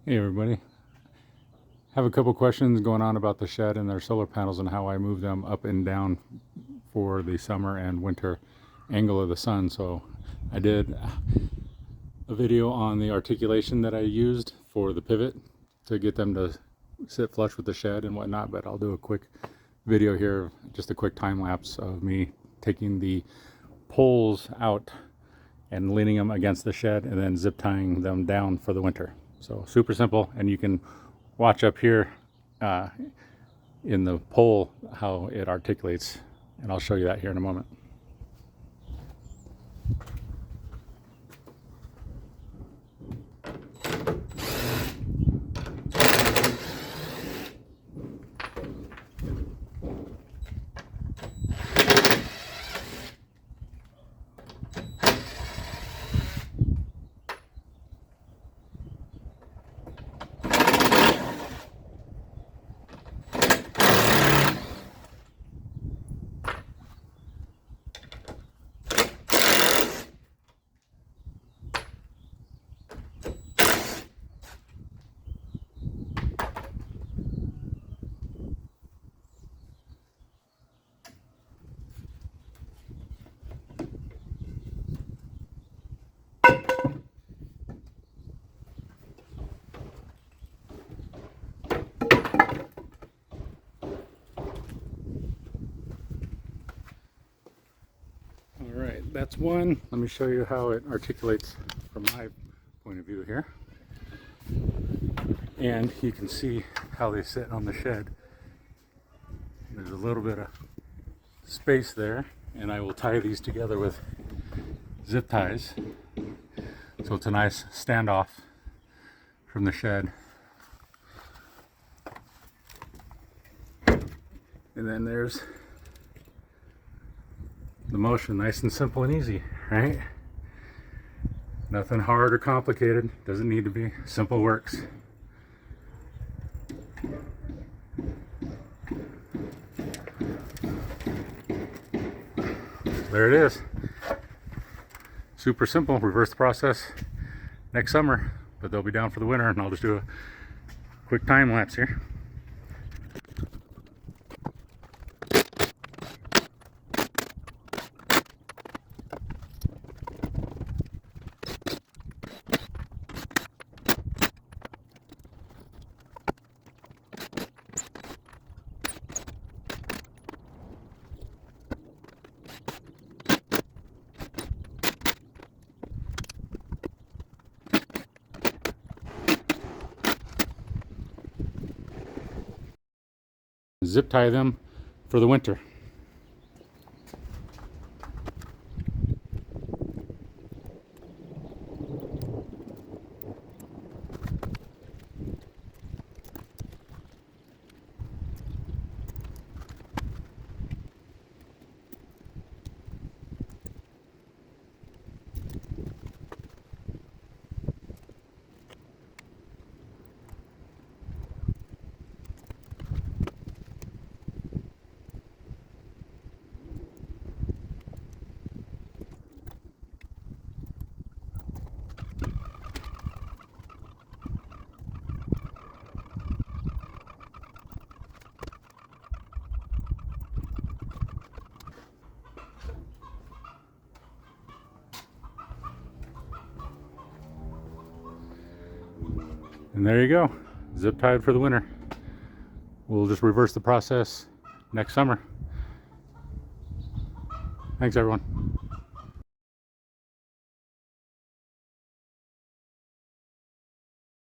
Hey everybody, have a couple questions going on about the shed and their solar panels and how I move them up and down for the summer and winter angle of the sun. So I did a video on the articulation that I used for the pivot to get them to sit flush with the shed and whatnot, but I'll do a quick video here, just a quick time lapse of me taking the poles out and leaning them against the shed and then zip tying them down for the winter. So super simple, and you can watch up here in the pole how it articulates, and I'll show you that here in a moment. Alright, that's one. Let me show you how it articulates from my point of view here. And you can see how they sit on the shed. There's a little bit of space there, and I will tie these together with zip ties. So it's a nice standoff from the shed. And then there's the motion, nice and simple and easy, right? Nothing hard or complicated, doesn't need to be, simple works. There it is. Super simple, reverse the process next summer, but they'll be down for the winter, and I'll just do a quick time lapse here. Zip tie them for the winter. And there you go, zip tied for the winter. We'll just reverse the process next summer. Thanks everyone.